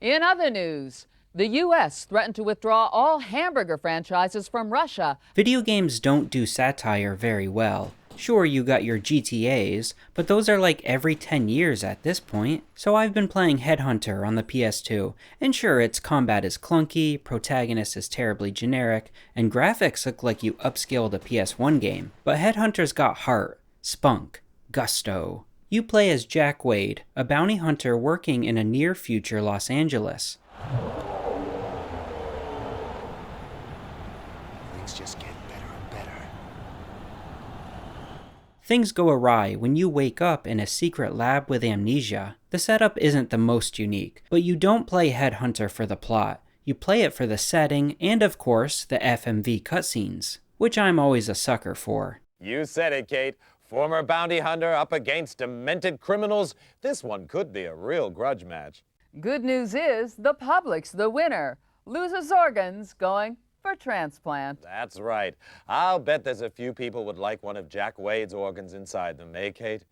In other news, the U.S. threatened to withdraw all hamburger franchises from Russia. Video games don't do satire very well. Sure, you got your GTAs, but those are like every 10 years at this point. So I've been playing Headhunter on the PS2, and sure, its combat is clunky, protagonist is terribly generic, and graphics look like you upscaled a PS1 game, but Headhunter's got heart, spunk, gusto. You play as Jack Wade, a bounty hunter working in a near-future Los Angeles. Things just get better and better. Things go awry when you wake up in a secret lab with amnesia. The setup isn't the most unique, but you don't play Headhunter for the plot. You play it for the setting and, of course, the FMV cutscenes, which I'm always a sucker for. You said it, Kate. Former bounty hunter up against demented criminals. This one could be a real grudge match. Good news is the public's the winner. Loses organs going for transplant. That's right. I'll bet there's a few people would like one of Jack Wade's organs inside them, eh, Kate?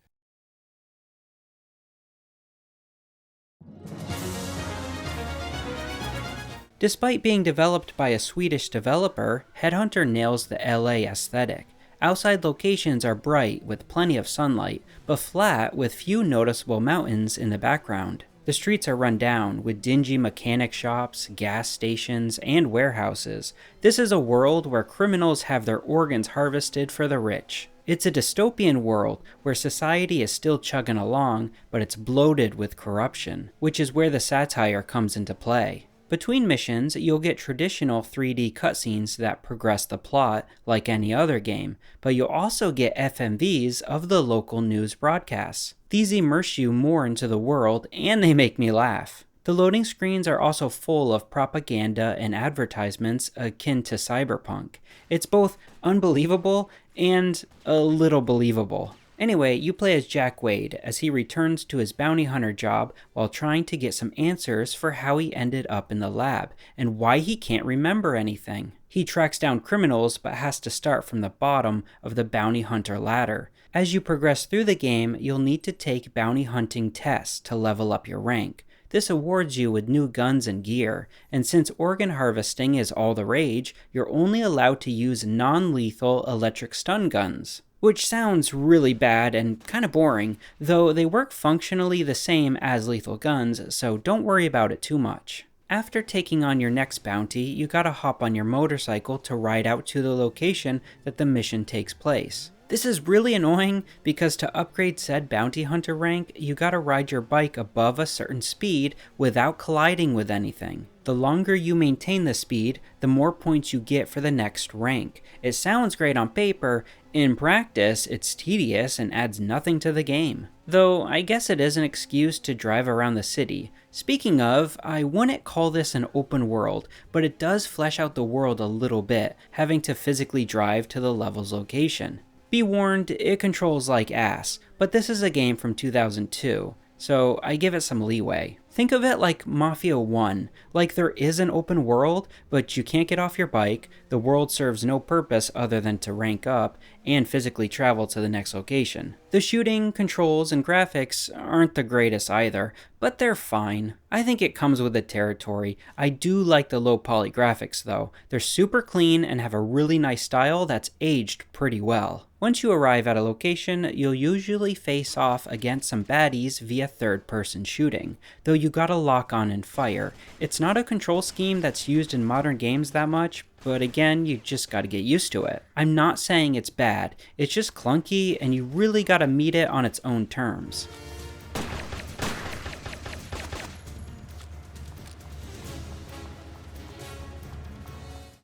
Despite being developed by a Swedish developer, Headhunter nails the LA aesthetic. Outside locations are bright with plenty of sunlight, but flat with few noticeable mountains in the background. The streets are run down with dingy mechanic shops, gas stations, and warehouses. This is a world where criminals have their organs harvested for the rich. It's a dystopian world where society is still chugging along, but it's bloated with corruption, which is where the satire comes into play. Between missions, you'll get traditional 3D cutscenes that progress the plot like any other game, but you'll also get FMVs of the local news broadcasts. These immerse you more into the world, and they make me laugh. The loading screens are also full of propaganda and advertisements akin to cyberpunk. It's both unbelievable and a little believable. Anyway, you play as Jack Wade as he returns to his bounty hunter job while trying to get some answers for how he ended up in the lab and why he can't remember anything. He tracks down criminals but has to start from the bottom of the bounty hunter ladder. As you progress through the game, you'll need to take bounty hunting tests to level up your rank. This awards you with new guns and gear, and since organ harvesting is all the rage, you're only allowed to use non-lethal electric stun guns. Which sounds really bad and kind of boring, though they work functionally the same as lethal guns, so don't worry about it too much. After taking on your next bounty, you gotta hop on your motorcycle to ride out to the location that the mission takes place. This is really annoying because to upgrade said bounty hunter rank, you gotta ride your bike above a certain speed without colliding with anything. The longer you maintain the speed, the more points you get for the next rank. It sounds great on paper, in practice it's tedious and adds nothing to the game. Though I guess it is an excuse to drive around the city. Speaking of, I wouldn't call this an open world, but it does flesh out the world a little bit, having to physically drive to the level's location. Be warned, it controls like ass, but this is a game from 2002, so I give it some leeway. Think of it like Mafia 1, like there is an open world, but you can't get off your bike, the world serves no purpose other than to rank up, and physically travel to the next location. The shooting, controls, and graphics aren't the greatest either, but they're fine. I think it comes with the territory. I do like the low poly graphics though. They're super clean and have a really nice style that's aged pretty well. Once you arrive at a location, you'll usually face off against some baddies via third-person shooting, though you gotta lock on and fire. It's not a control scheme that's used in modern games that much, but again, you just gotta get used to it. I'm not saying it's bad, it's just clunky and you really gotta meet it on its own terms.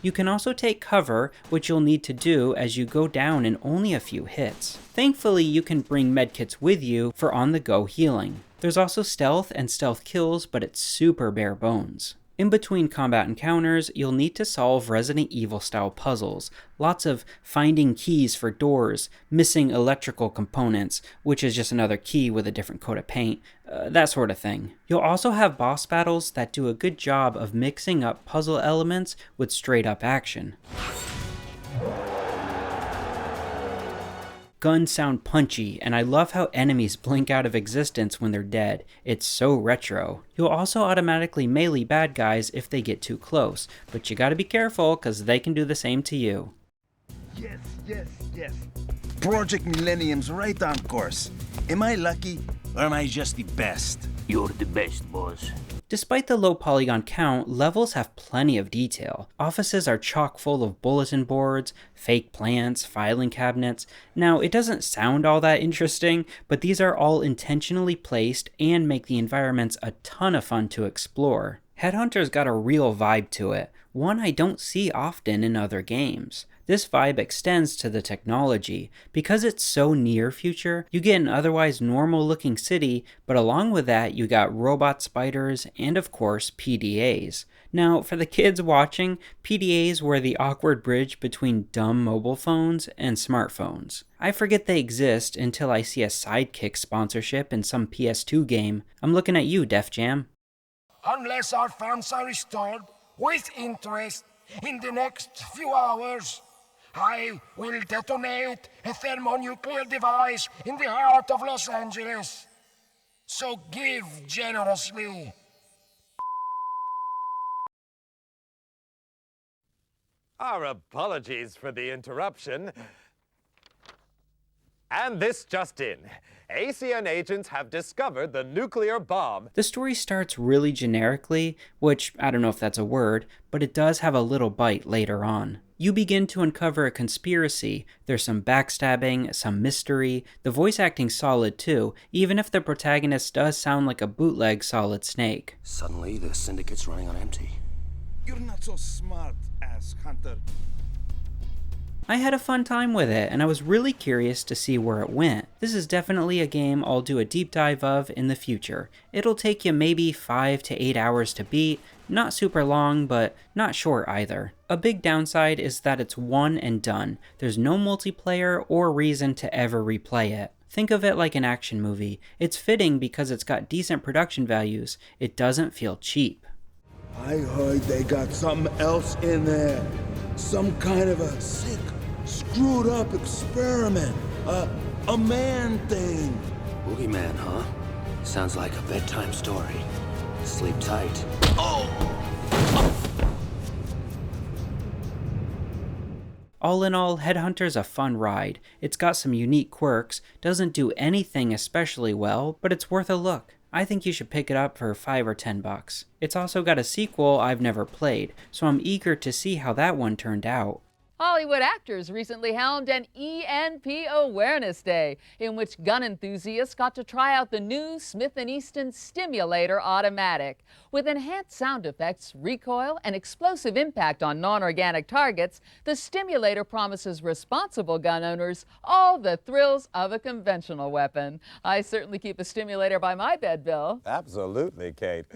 You can also take cover, which you'll need to do as you go down in only a few hits. Thankfully, you can bring medkits with you for on-the-go healing. There's also stealth and stealth kills, but it's super bare bones. In between combat encounters, you'll need to solve Resident Evil style puzzles. Lots of finding keys for doors, missing electrical components, which is just another key with a different coat of paint, that sort of thing. You'll also have boss battles that do a good job of mixing up puzzle elements with straight up action. guns sound punchy, and I love how enemies blink out of existence when they're dead. It's so retro. You'll also automatically melee bad guys if they get too close, but you gotta be careful because they can do the same to you. Yes, yes, yes. Project Millennium's right on course. Am I lucky, or am I just the best? You're the best, boss. Despite the low polygon count, levels have plenty of detail. Offices are chock full of bulletin boards, fake plants, filing cabinets. Now, it doesn't sound all that interesting, but these are all intentionally placed and make the environments a ton of fun to explore. Headhunter's got a real vibe to it, one I don't see often in other games. This vibe extends to the technology. Because it's so near future, you get an otherwise normal looking city, but along with that you got robot spiders and of course PDAs. Now for the kids watching, PDAs were the awkward bridge between dumb mobile phones and smartphones. I forget they exist until I see a Sidekick sponsorship in some PS2 game. I'm looking at you, Def Jam. Unless our funds are restored with interest in the next few hours, I will detonate a thermonuclear device in the heart of Los Angeles. So give generously. Our apologies for the interruption. And this just in. ACN agents have discovered the nuclear bomb. The story starts really generically, which I don't know if that's a word, but it does have a little bite later on. You begin to uncover a conspiracy. There's some backstabbing, some mystery. The voice acting's solid too, even if the protagonist does sound like a bootleg Solid Snake. Suddenly, the syndicate's running on empty. You're not so smart, ass hunter. I had a fun time with it, and I was really curious to see where it went. This is definitely a game I'll do a deep dive of in the future. It'll take you maybe 5 to 8 hours to beat, not super long, but not short either. A big downside is that it's one and done. There's no multiplayer or reason to ever replay it. Think of it like an action movie. It's fitting because it's got decent production values. It doesn't feel cheap. I heard they got something else in there. Some kind of a sick, screwed up experiment. A man thing. Boogeyman, huh? Sounds like a bedtime story. Sleep tight. All in all, Headhunter's a fun ride. It's got some unique quirks, doesn't do anything especially well, but it's worth a look. I think you should pick it up for $5 or $10. It's also got a sequel I've never played, so I'm eager to see how that one turned out. Hollywood actors recently held an ENP Awareness Day, in which gun enthusiasts got to try out the new Smith & Easton Stimulator Automatic. With enhanced sound effects, recoil, and explosive impact on non-organic targets, the Stimulator promises responsible gun owners all the thrills of a conventional weapon. I certainly keep a Stimulator by my bed, Bill. Absolutely, Kate.